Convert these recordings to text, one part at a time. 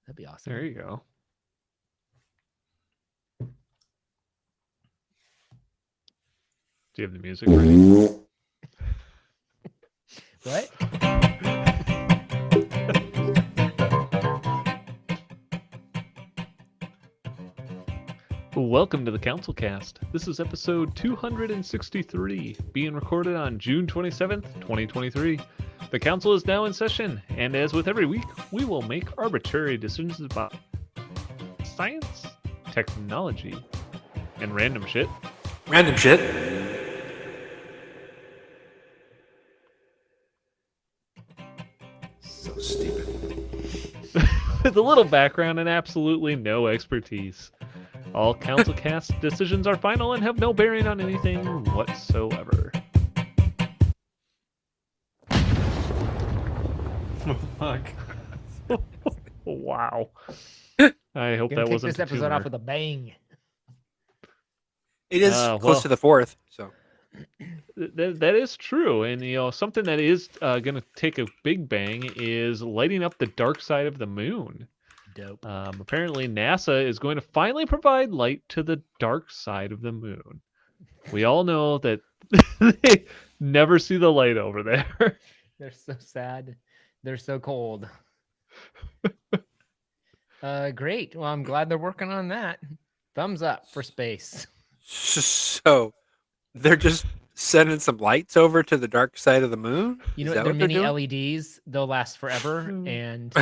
That'd be awesome. There you go. Do you have the music ready? What? Welcome to the CouncilCast. This is episode 263, being recorded on June 27th, 2023. The council is now in session, and as with every week, we will make arbitrary decisions about science, technology, and random shit. Random shit. So stupid. With a little background and absolutely no expertise. All CouncilCast decisions are final and have no bearing on anything whatsoever. Oh, fuck. Wow. I hope Gonna that kick wasn't this a episode off tumor. with a bang. It is well- close to the fourth, so That is true, and something that is going to take a big bang is lighting up the dark side of the moon. Dope. Apparently, NASA is going to finally provide light to the dark side of the moon. We all know that they never see the light over there. They're so sad. They're so cold. Great. Well, I'm glad they're working on that. Thumbs up for space. so they're just sending some lights over to the dark side of the moon. You know, Is that they're what mini doing? LEDs. They'll last forever, and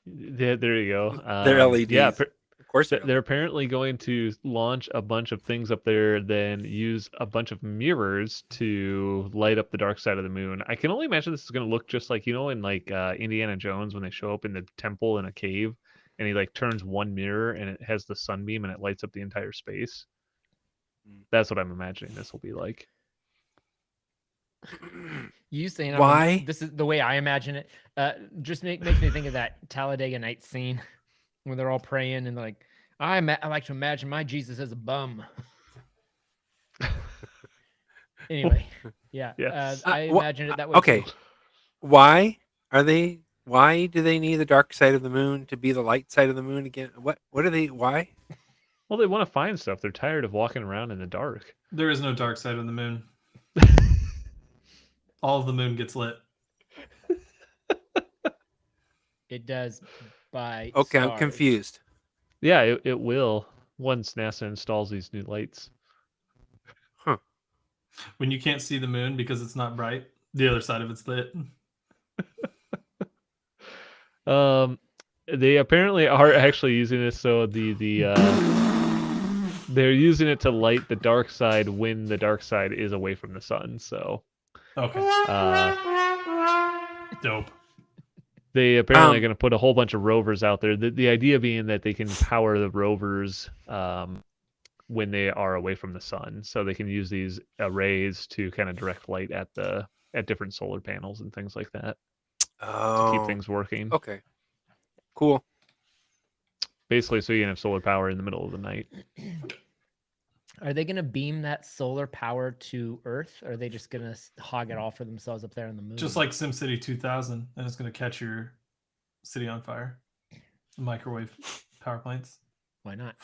There you go. They're LEDs. Yeah, Of course, they're apparently going to launch a bunch of things up there, then use a bunch of mirrors to light up the dark side of the moon. I can only imagine this is going to look just like, in like Indiana Jones when they show up in the temple in a cave and he like turns one mirror and it has the sunbeam and it lights up the entire space. That's what I'm imagining this will be like. you saying Why? This is the way I imagine it. Just makes me think of that Talladega Nights scene where they're all praying and they're like, I like to imagine my Jesus as a bum. Anyway, yeah. Yes. I wha- imagine it that way. Okay, too. why are they? Why do they need the dark side of the moon to be the light side of the moon again? What are they? Why? Well, they want to find stuff. They're tired of walking around in the dark. There is no dark side of the moon. All of the moon gets lit. It does by Okay, I'm stars. confused. Yeah, it will once NASA installs these new lights. When you can't see the moon because it's not bright, the other side of it's lit. They apparently are actually using this, so they're using it to light the dark side when the dark side is away from the sun. So Okay. Dope. they apparently are going to put a whole bunch of rovers out there. The idea being that they can power the rovers when they are away from the sun, so they can use these arrays to kind of direct light at different solar panels and things like that to keep things working. Okay. Cool. Basically, so you can have solar power in the middle of the night. Are they going to beam that solar power to Earth? Or are they just going to hog it all for themselves up there on the moon? Just like SimCity 2000, and it's going to catch your city on fire. Microwave power plants. Why not?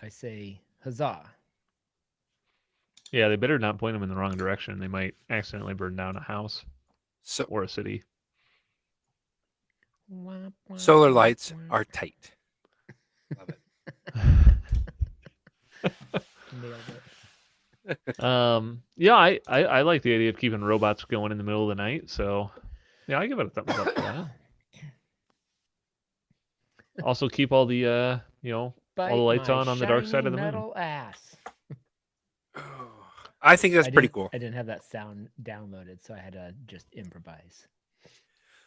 I say huzzah. Yeah, they better not point them in the wrong direction. They might accidentally burn down a house So or a city. solar lights are tight. Love it. Nailed it. Yeah, I like the idea of keeping robots going in the middle of the night. So, yeah, I give it a thumbs up for that. Also, keep all the all the lights on the dark side of the moon. metal ass. I think that's pretty cool. I didn't have that sound downloaded, so I had to just improvise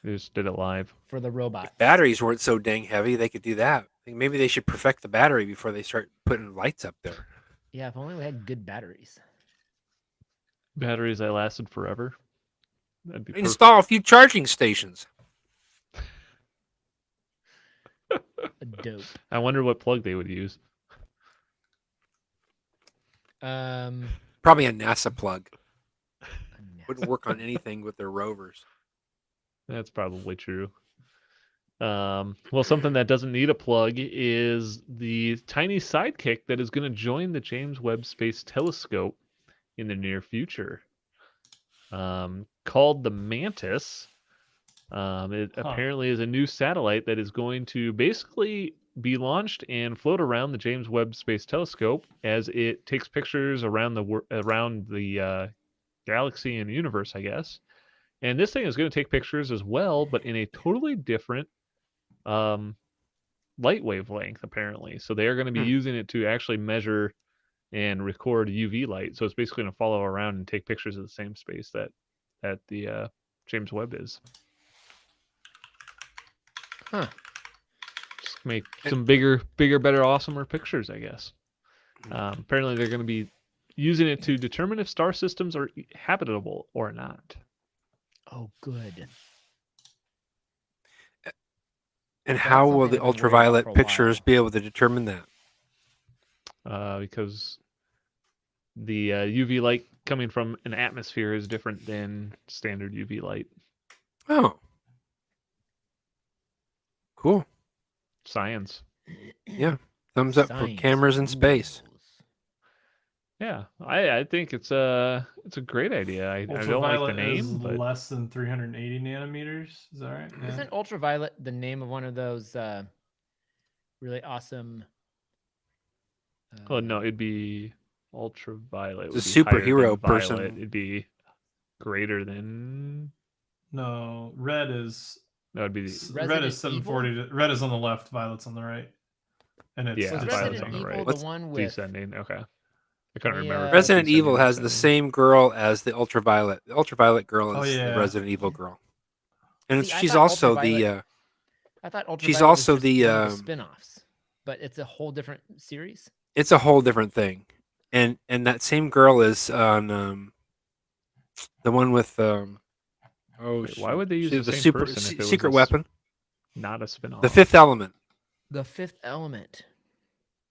They just did it live. for the robot. If batteries weren't so dang heavy, they could do that. I think maybe they should perfect the battery before they start putting lights up there. Yeah, if only we had good batteries. Batteries that lasted forever. That'd be perfect. Install a few charging stations. Dope. I wonder what plug they would use. Probably a NASA plug. Wouldn't work on anything with their rovers. That's probably true. Well, something that doesn't need a plug is the tiny sidekick that is going to join the James Webb Space Telescope in the near future. Called the Mantis. It apparently is a new satellite that is going to basically be launched and float around the James Webb Space Telescope as it takes pictures around the galaxy and universe, I guess. And this thing is going to take pictures as well, but in a totally different light wavelength, apparently. So they are going to be using it to actually measure and record UV light. So it's basically going to follow around and take pictures of the same space that the James Webb is. Huh. Just make some bigger, better, awesomer pictures, I guess. Apparently, they're going to be using it to determine if star systems are habitable or not. Oh, good. And That's how will something the I've been worried about ultraviolet for a pictures while. be able to determine that? Because the UV light coming from an atmosphere is different than standard UV light. Oh, cool. Science. Yeah, thumbs up for Science cameras in space. rules. Yeah, I think it's a great idea. I don't like the Ultraviolet is name, but less than 380 nanometers. Is that right? Yeah. Isn't ultraviolet the name of one of those really awesome? oh no, it'd be ultraviolet. It's a Would be higher than superhero violet. person. It'd be greater than. No, red is That would be red Resident is 740. Red is on the left, violet's on the right, and it's yeah. Was Violet's Resident on the Evil right. the one with? Descending. Okay, I couldn't remember. if it was Resident descending Evil or has the ascending. same girl as the ultraviolet. The ultraviolet girl Oh, is the yeah. Resident Evil girl, and See, I she's thought also Ultraviolet- I thought ultraviolet also was just the, one of the spin-offs, but it's a whole different series. it's a whole different thing, and that same girl is on the one with Wait, why would they use she's the same super person if it was secret a weapon? not a spinoff? The Fifth Element The Fifth Element.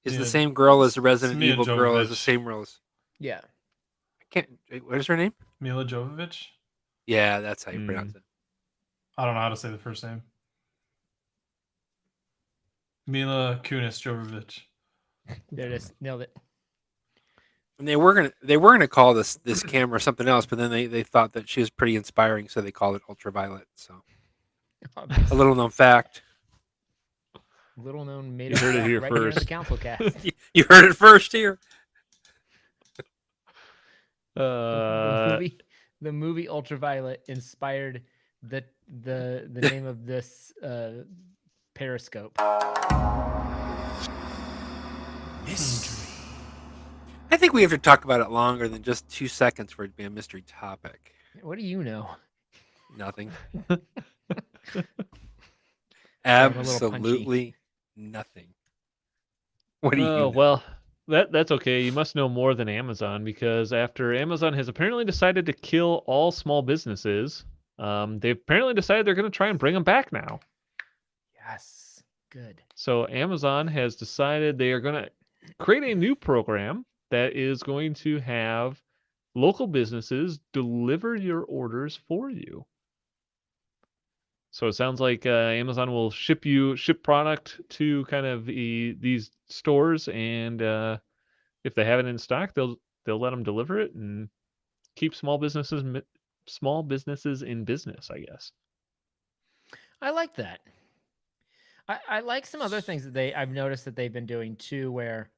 is Yeah, the same girl as the Resident Mia Evil girl. Is the Jovovich. same role as Yeah. I can't. What is her name? Mila Jovovich. Yeah, that's how you Hmm. pronounce it. I don't know how to say the first name. Mila Kunis Jovovich. There it is. Nailed it. And they were gonna call this camera something else, but then they thought that she was pretty inspiring, so they called it ultraviolet. So a little known fact. Little known made You up heard it fact here right here in the first. CouncilCast. You heard it first here. The movie Ultraviolet inspired the name of this periscope. I think we have to talk about it longer than just 2 seconds for it to be a mystery topic. What do you know? Nothing. Sorry, I'm a little punchy. Absolutely nothing. What do you know? Well, that's okay. You must know more than Amazon, because after Amazon has apparently decided to kill all small businesses, they've apparently decided they're going to try and bring them back now. Yes. Good. So Amazon has decided they are going to create a new program that is going to have local businesses deliver your orders for you. So it sounds like Amazon will ship product to kind of these stores, and if they have it in stock, they'll let them deliver it and keep small businesses in business, I guess. I like that. I like some other things that I've noticed that they've been doing too, where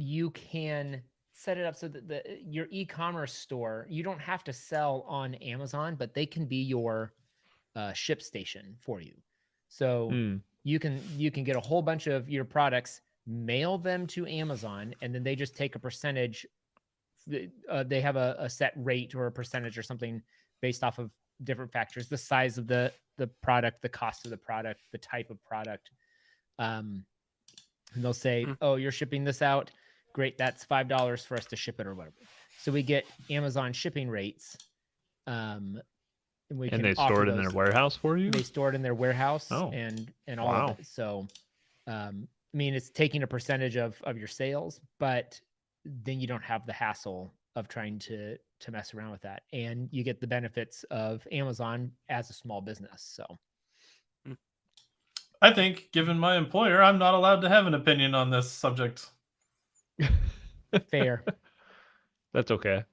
you can set it up so that your e-commerce store, you don't have to sell on Amazon, but they can be your ship station for you. So you can get a whole bunch of your products, mail them to Amazon, and then they just take a percentage. They have a set rate or a percentage or something based off of different factors: the size of the product, the cost of the product, the type of product. And they'll say, "Oh, you're shipping this out. Great, that's $5 for us to ship it or whatever." So we get Amazon shipping rates. And they store it in their warehouse for you? They store it in their warehouse Oh. and all of it. So, I mean, it's taking a percentage of your sales, but then you don't have the hassle of trying to to mess around with that, and you get the benefits of Amazon as a small business. So I think, given my employer, I'm not allowed to have an opinion on this subject. fair. That's okay.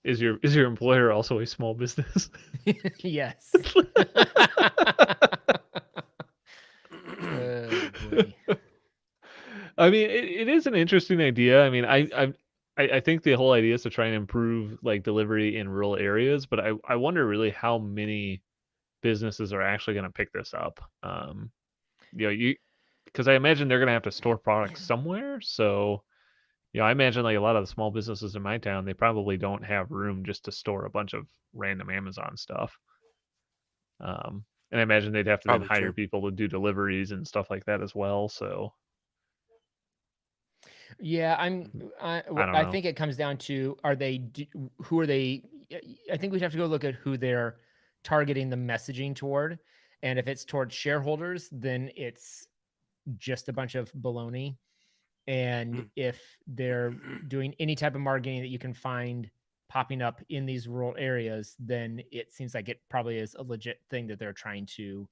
Is your employer also a small business? Yes. Oh boy. I mean, it is an interesting idea. I mean, I think the whole idea is to try and improve like delivery in rural areas, but I wonder really how many businesses are actually going to pick this up. Because I imagine they're going to have to store products somewhere. So, I imagine like a lot of the small businesses in my town, they probably don't have room just to store a bunch of random Amazon stuff. And I imagine they'd have to then Probably hire true. people to do deliveries and stuff like that as well. So Yeah, I don't I know. think it comes down to who are they? I think we'd have to go look at who they're targeting the messaging toward, and if it's toward shareholders, then it's just a bunch of baloney. And Mm. if they're doing any type of marketing that you can find popping up in these rural areas, then it seems like it probably is a legit thing that they're trying to,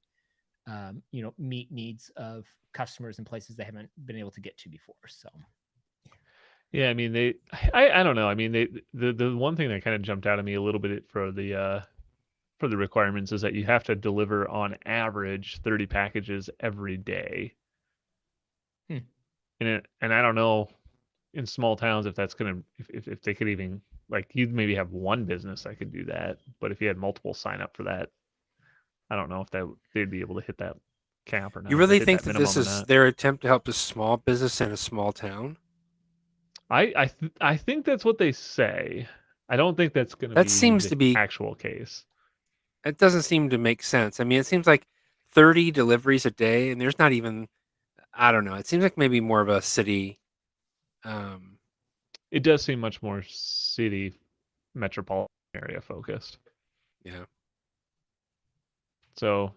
meet needs of customers in places they haven't been able to get to before. So. Yeah, I mean I don't know. I mean the one thing that kind of jumped out at me a little bit for the requirements is that you have to deliver on average 30 packages every day. Hmm. And I don't know in small towns if that's gonna if they could even like you'd maybe have one business that could do that, but if you had multiple sign up for that, I don't know if they'd be able to hit that cap or You not, or really hit think that that this minimum or is not. their attempt to help a small business in a small town? I think that's what they say. I don't think that's going to That be seems the to be. actual case. It doesn't seem to make sense. I mean, it seems like 30 deliveries a day, and there's not even. I don't know. It seems like maybe more of a city. Um, It does seem much more city metropolitan area focused. yeah. So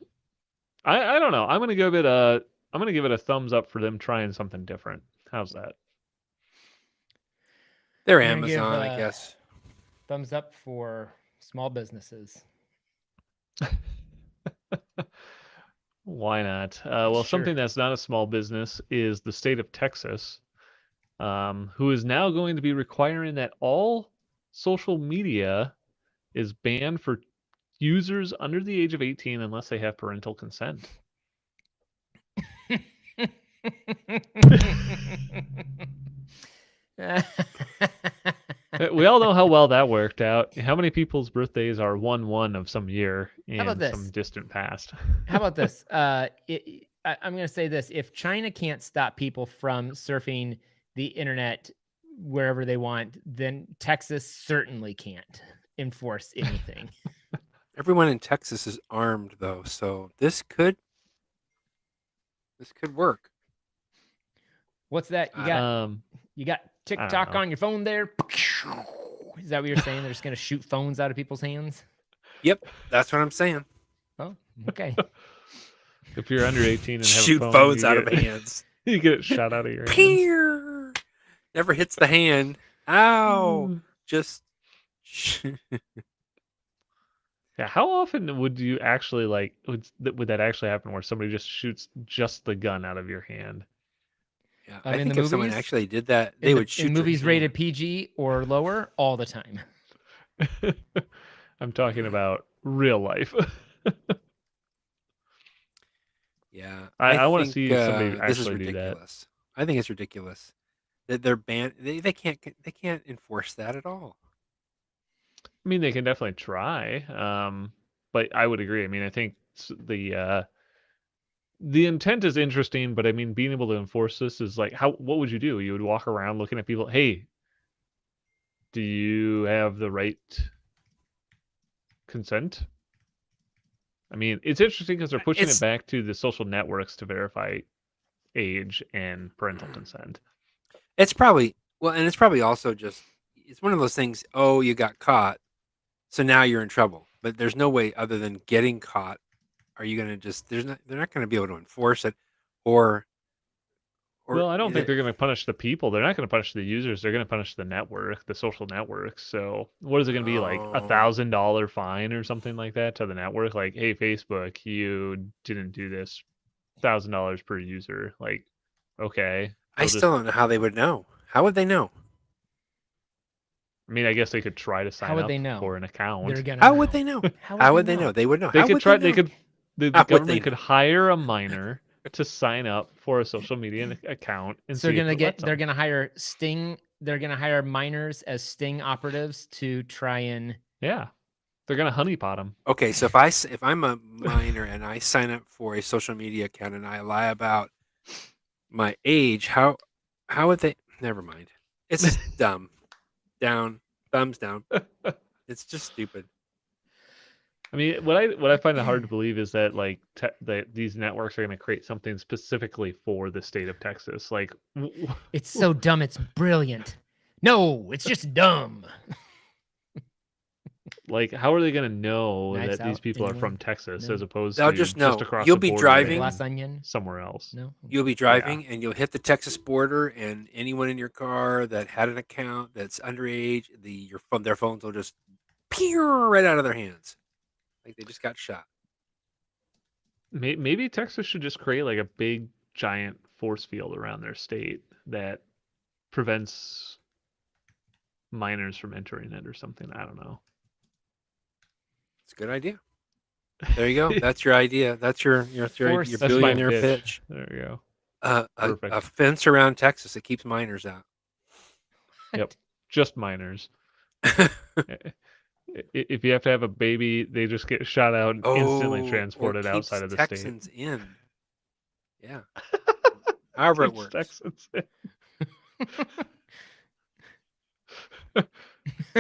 I don't know. I'm gonna give it a thumbs up for them trying something different. How's that? They're I'm gonna give Amazon, I guess. thumbs up for small businesses. Why not? Well, Sure. something that's not a small business is the state of Texas, who is now going to be requiring that all social media is banned for users under the age of 18 unless they have parental consent. We all know how well that worked out. How many people's birthdays are 1/1 of some year How about in this? some distant past? How about this? I'm going to say this: if China can't stop people from surfing the internet wherever they want, then Texas certainly can't enforce anything. Everyone in Texas is armed, though, so this could work. What's that? I don't know. You got I don't TikTok know. on your phone there? Is that what you're saying? They're just going to shoot phones out of people's hands? Yep, that's what I'm saying. Oh, okay. If you're under 18 and have a Shoot phone, phones you out of get hands. you get it shot out of your hands. Peer! Never hits the hand. Ow! Just. Yeah, how often would you actually like would that actually happen where somebody just shoots just the gun out of your hand? Yeah, In I think the if someone movies, actually did that, they would shoot in your movies hand. rated PG or lower all the time. I'm talking about real life. Yeah, I want to think see somebody this is actually do that. ridiculous. I think it's ridiculous that they're banned. They can't enforce that at all. I mean, they can definitely try, but I would agree. I mean, I think the intent is interesting, but I mean, being able to enforce this is like what would you do? You would walk around looking at people. Hey, do you have the right consent? I mean, it's interesting because they're pushing it It's back to the social networks to verify age and parental consent. it's probably well, and it's probably also just it's one of those things. Oh, you got caught, so now you're in trouble. But there's no way other than getting caught. Are you going to just? They're not going to be able to enforce it, or Or Well, I don't is think it- they're going to punish the people. They're not going to punish the users. They're going to punish the network, the social network. So what is it going to be, like Oh. $1,000 fine or something like that to the network? Like, hey, Facebook, you didn't do this, $1,000 per user. Like, okay, I they'll still just. don't know how they would know. How would they know? I mean, I guess they could try to How sign would up they know? for an account. They're gonna How know. would they know? How How would they know? They would know. They How could would try. they They know? could. The How would they government could know? hire a minor to sign up for a social media account and So they're see if gonna it lets they're them. gonna hire Sting. They're gonna hire miners as Sting operatives to try and. Yeah, they're gonna honeypot them. Okay, so if I'm a minor and I sign up for a social media account and I lie about my age, how would they? Never mind. It's just dumb. Down, thumbs down. It's just stupid. I mean, what I find it hard to believe is that like that these networks are going to create something specifically for the state of Texas. Like, It's so dumb. It's brilliant. No, it's just dumb. like how are they going to know Knives that these Out, people are anyone? from Texas No. as opposed They'll to just know. across You'll the be border driving. in Glass onion. somewhere else? No. You'll be driving and you'll hit the Texas border, and anyone in your car that had an account that's underage, their phones will just pew right out of their hands, like they just got shot. Maybe Texas should just create like a big giant force field around their state that prevents minors from entering it or something. I don't know. It's a good idea. There you go. That's your idea. That's your Force your That's my billionaire pitch. There you go. A Perfect. fence around Texas that keeps minors out. Yep. Just minors. If you have to have a baby, they just get shot out and instantly Or transported keeps outside of the Texans state. in. Yeah. However it Keeps works. Texans in.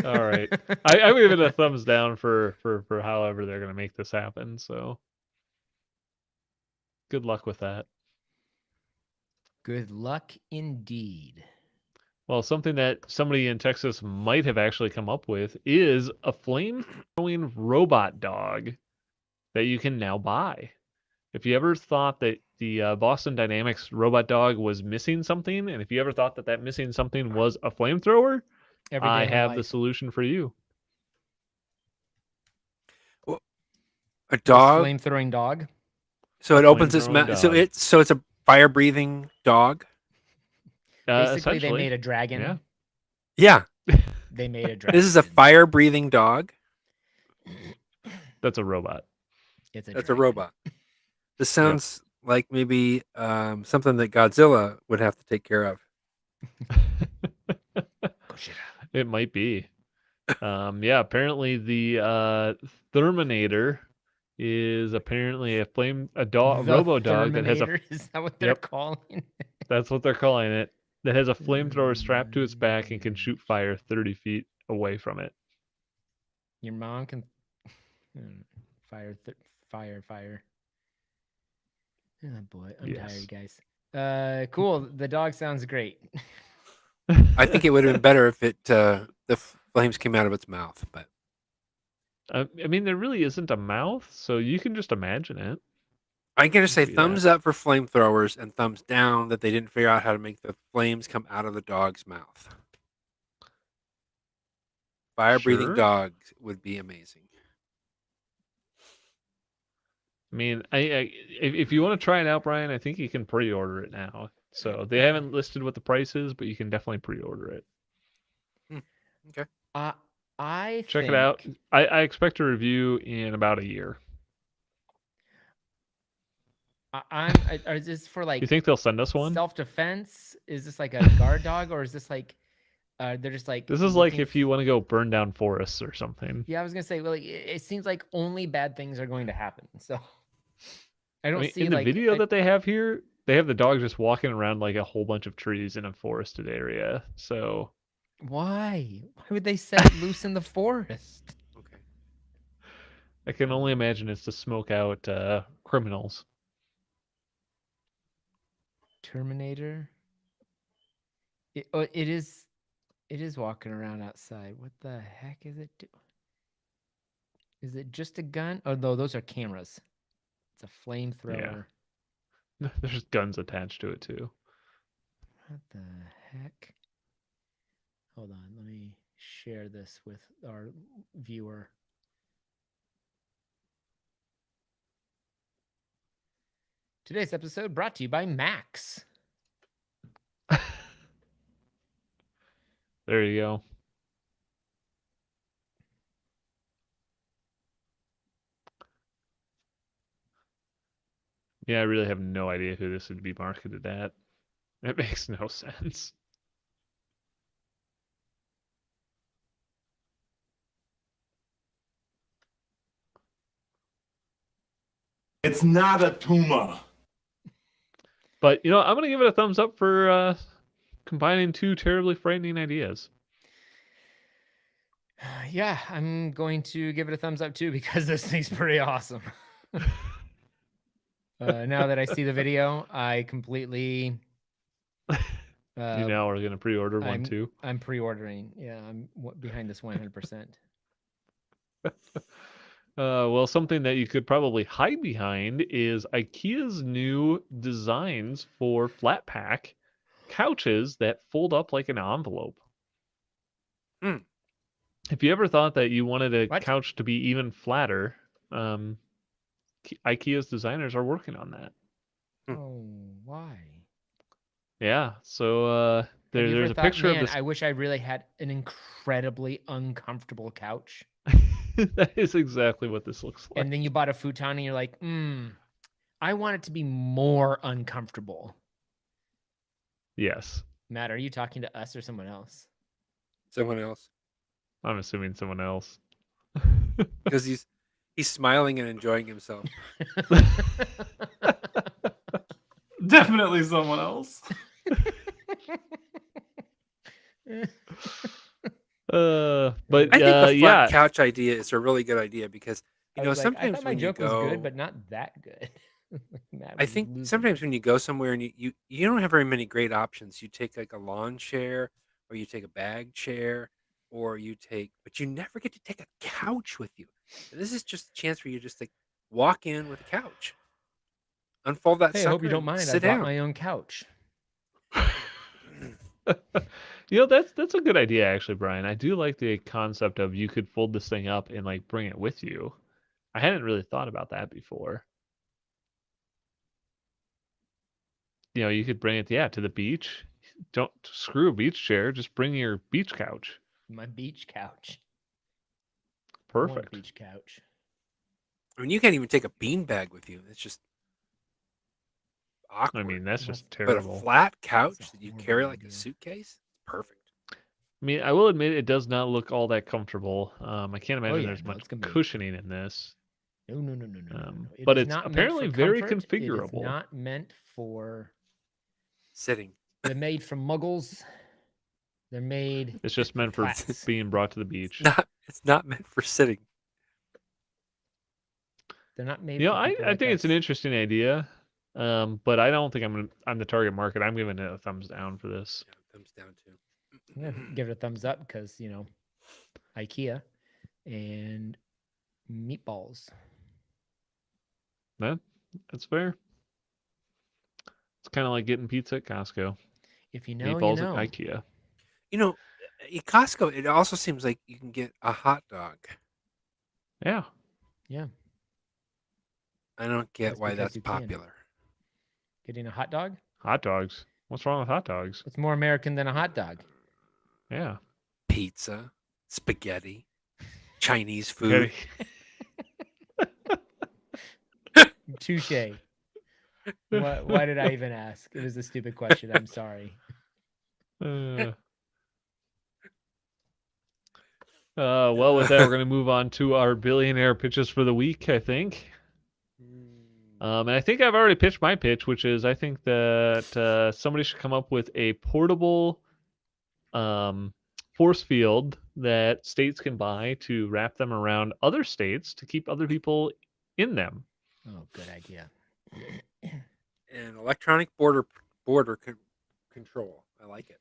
All right. I give it a thumbs down for however they're going to make this happen. So good luck with that. Good luck indeed. Well, something that somebody in Texas might have actually come up with is a flame-throwing robot dog that you can now buy. If you ever thought that the Boston Dynamics robot dog was missing something, and if you ever thought that that missing something was a flamethrower, Every day I of my have the life. solution for you. A dog. Flame throwing dog. So it opens its Flamethrower mouth. dog. So it's a fire breathing dog. Basically, they Essentially, made a dragon. yeah. Yeah. They made a dragon. This is a fire breathing dog. That's a robot. It's a That's a dragon. robot. This sounds like maybe something that Godzilla would have to take care of. It might be. Yeah, apparently the Terminator is apparently a The robo dog that has a Terminator? Is that what they're Yep. calling it? that's what they're calling it, that has a flamethrower strapped to its back and can shoot fire 30 feet away from it. Your mom can fire. Oh boy, I'm Yes. tired, guys. Cool. The dog sounds great. I think it would have been better if the flames came out of its mouth, but I mean, there really isn't a mouth, so you can just imagine it. I'm gonna say See thumbs up for flamethrowers and thumbs down that they didn't figure out how to make the flames come out of the dog's mouth. Fire breathing Sure. dogs would be amazing. I mean, if you want to try it out, Brian, I think you can pre-order it now. So they haven't listed what the price is, but you can definitely pre-order it. I Check it out. I expect a review in about a year. Is this for like You think they'll send us one? self-defense? Is this like a guard dog, or is this like they're just like This is like looking if you want to go burn down forests or something. Yeah, I was gonna say, well, it seems like only bad things are going to happen. So I I don't mean, see in the like video that they have here, they have the dog just walking around like a whole bunch of trees in a forested area. So why would they set it loose in the forest? Okay. I can only imagine it's to smoke out criminals. Terminator. It is walking around outside. What the heck is it doing? Is it just a gun? Oh no, those are cameras. It's a flamethrower. There's guns attached to it too. What the heck? Hold on, let me share this with our viewer. Today's episode brought to you by Max. There you go. Yeah, I really have no idea who this would be marketed at. It makes no sense. It's not a tumor. But, I'm going to give it a thumbs up for combining two terribly frightening ideas. Yeah, I'm going to give it a thumbs up too because this thing's pretty awesome. Now that I see the video, I completely. You now are going to pre-order one too. I'm pre-ordering. Yeah, I'm behind this 100%. Well, something that you could probably hide behind is IKEA's new designs for flat pack couches that fold up like an envelope. Hmm. If you ever thought that you wanted a What? couch to be even flatter, IKEA's designers are working on that. Oh, why? Yeah, so Have you ever there's a thought, picture of man, this. I wish I really had an incredibly uncomfortable couch. That is exactly what this looks like. And then you bought a futon and you're like, I want it to be more uncomfortable. Yes, Matt, are you talking to us or someone else? Someone else, I'm assuming someone else. because he's smiling and enjoying himself. Definitely someone else. But I think the flat yeah, couch idea is a really good idea because I was like, I sometimes thought my when you joke was go, good, but not that good. Matt I was think losing sometimes it. when you go somewhere and you don't have very many great options. You take like a lawn chair, or you take a bag chair, but you never get to take a couch with you. And this is just a chance for you to just like walk in with a couch, unfold that Hey, I sucker, hope you don't and mind. I sit brought down. my own couch. that's a good idea actually, Brian. I do like the concept of you could fold this thing up and like bring it with you. I hadn't really thought about that before. You could bring it, to the beach. Don't screw a beach chair. Just bring your beach couch. My beach couch. I want a Perfect. beach couch. I mean, you can't even take a beanbag with you. It's just awkward. I mean, that's That's- just But a terrible. flat couch That's a that you horrible carry like a idea. suitcase, perfect. I mean, I will admit it does not look all that comfortable. I can't imagine yeah, there's no, much it's gonna be- cushioning in this. No. It But is it's not meant apparently for very comfort. It is configurable. not meant for. Sitting. They're made from muggles. They're made. It's just meant for Twats. being brought to the beach. It's not meant for sitting. They're not made. For I people like think it's an us. interesting idea. But I don't think I'm the target market. I'm giving it a thumbs down for this. Yeah, thumbs down too. I'm gonna give it a thumbs up because IKEA and meatballs. That's fair. It's kind of like getting pizza at Costco. If you know, Meatballs you know. at IKEA. At Costco, it also seems like you can get a hot dog. Yeah. Yeah, I don't get That's why because that's you can. popular. getting a hot dog. Hot dogs. What's wrong with hot dogs? It's more American than a hot dog. Yeah. Pizza, spaghetti, Chinese food. Touche. Why did I even ask? It was a stupid question. I'm sorry. Well, with that, we're going to move on to our billionaire pitches for the week, I think. And I think I've already pitched my pitch, which is I think that somebody should come up with a portable force field that states can buy to wrap them around other states to keep other people in them. Oh, good idea. And electronic border control. I like it.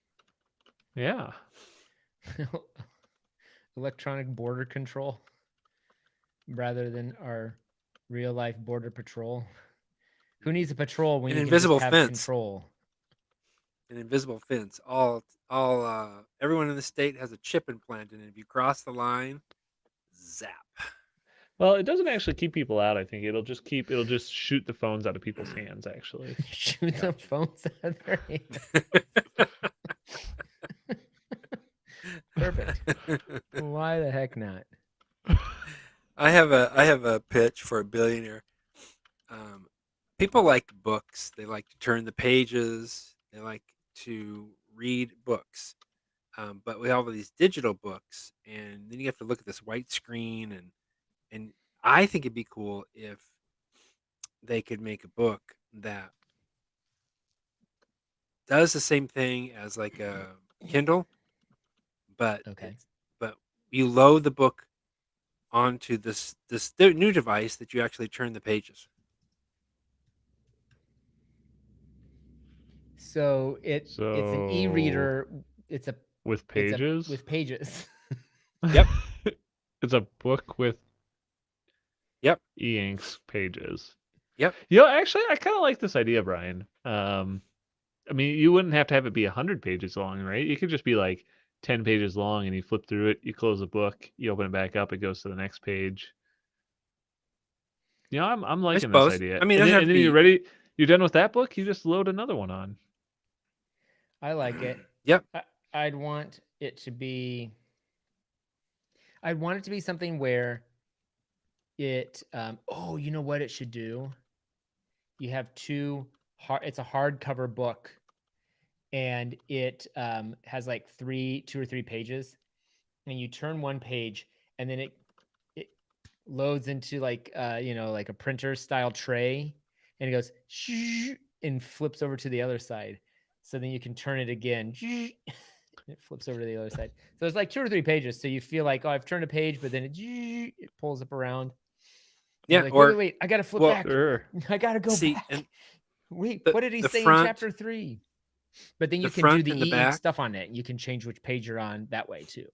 Yeah. Electronic border control rather than our real life border patrol. Who needs a patrol when An you can invisible just have fence. control? an invisible fence. Everyone in the state has a chip implanted, and if you cross the line, zap. Well, it doesn't actually keep people out. I think it'll just shoot the phones out of people's hands. Actually, Shoot the Gotcha. phones out of their hands. Perfect. Why the heck not? I have a pitch for a billionaire. People like books. They like to turn the pages. They like to read books. But we have all these digital books, and then you have to look at this white screen, and I think it'd be cool if they could make a book that does the same thing as like a Kindle, but Okay. but you load the book onto this new device that you actually turn the pages. So it's an e-reader. It's a with it's a pages. with pages. Yep. It's a book with Yep. e-inks pages. Yep. Actually, I kind of like this idea, Brian. I mean, you wouldn't have to have it be 100 pages long, right? You could just be like 10 pages long, and you flip through it, you close the book, you open it back up, it goes to the next page. I'm liking this suppose. idea. I mean, it and doesn't have then to be. you're ready. You're done with that book. You just load another one on. I like it. Yep. I'd want it to be. I'd want it to be something where it. Oh, you know what it should do? You have it's a hardcover book, and it has like 2 or 3 pages, and you turn one page, and then it loads into like like a printer style tray, and it goes shh, and flips over to the other side. So then you can turn it again. It flips over to the other side. So it's like 2 or 3 pages. So you feel like, oh, I've turned a page, but then it pulls up around. Yeah. You're like, Or wait, I gotta flip well, back. Sure. I gotta go see, back. and Wait, the- what did he the say in front- chapter 3? But then you the can do front the and the e-ink back. stuff on it. You can change which page you're on that way too.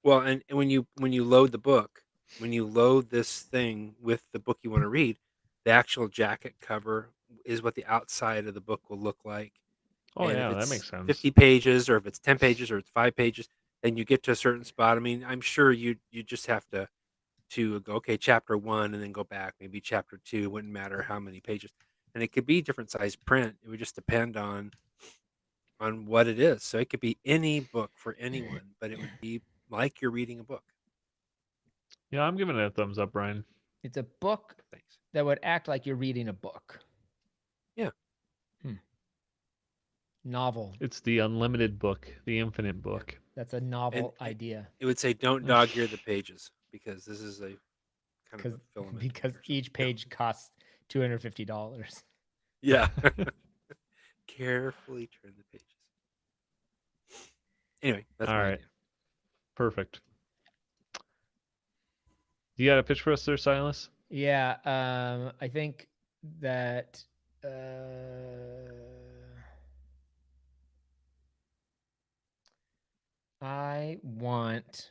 Well, and when you load the book, when you load this thing with the book you want to read, the actual jacket cover is what the outside of the book will look like. Oh And if yeah, that it's makes sense. 50 pages, or if it's 10 pages, or it's 5 pages, and you get to a certain spot, I mean, I'm sure you just have to go, okay, chapter 1, and then go back, maybe chapter 2. It wouldn't matter how many pages, and it could be different size print. It would just depend on what it is. So it could be any book for anyone, but it would be like you're reading a book. Yeah, I'm giving it a thumbs up, Brian. It's a book Thanks. that would act like you're reading a book. Yeah. Novel. It's the unlimited book, the infinite book. That's a novel And idea. It would say, "Don't dog ear the pages," because this is a kind of a filament. Because or something. each page costs $250. Yeah. Carefully turn the pages. Anyway, that's All my right. idea. Perfect. You got a pitch for us there, Silas? Yeah, I think that I want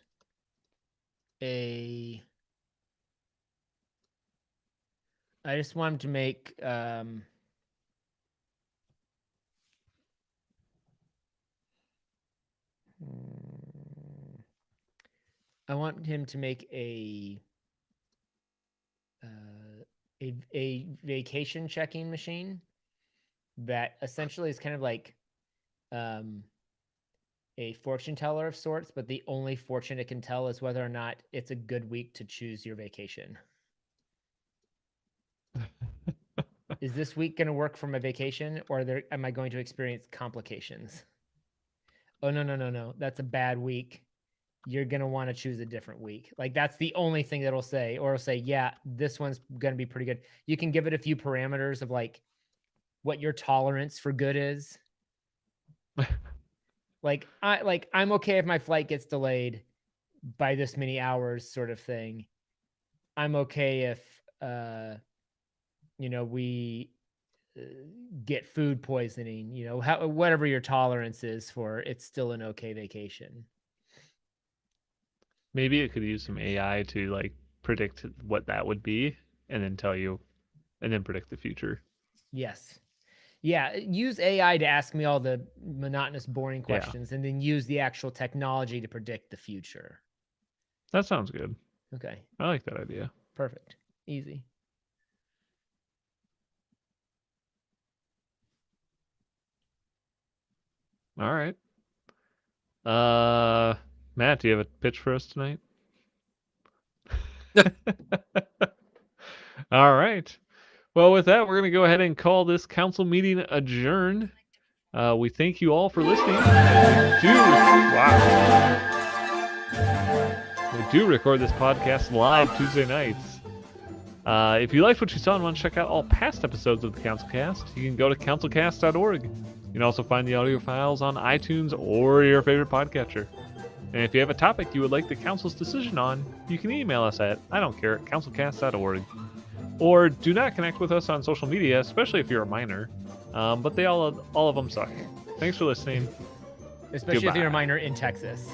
I just want him to make I want him to make a vacation checking machine that essentially is kind of like a fortune teller of sorts, but the only fortune it can tell is whether or not it's a good week to choose your vacation. Is this week going to work for my vacation, or am I going to experience complications? Oh, no. That's a bad week. You're going to want to choose a different week. Like, that's the only thing that it'll say. Or it'll say, yeah, this one's going to be pretty good. You can give it a few parameters of like what your tolerance for good is. I'm okay if my flight gets delayed by this many hours, sort of thing. I'm okay if we get food poisoning, whatever your tolerance is for, it's still an okay vacation. Maybe it could use some AI to like predict what that would be, and then tell you, and then predict the future. Yes. Yeah, use AI to ask me all the monotonous, boring Yeah. questions, and then use the actual technology to predict the future. That sounds good. Okay, I like that idea. perfect, easy. All right. Matt, do you have a pitch for us tonight? All right. Well, with that, we're going to go ahead and call this council meeting adjourned. We thank you all for listening. We do record this podcast live Tuesday nights. If you liked what you saw and want to check out all past episodes of the CouncilCast, you can go to councilcast.org. You can also find the audio files on iTunes or your favorite podcatcher. And if you have a topic you would like the council's decision on, you can email us at councilcast.org. Or do not connect with us on social media, especially if you're a minor. But all of them suck. Thanks for listening. Especially if you're Goodbye. a minor in Texas.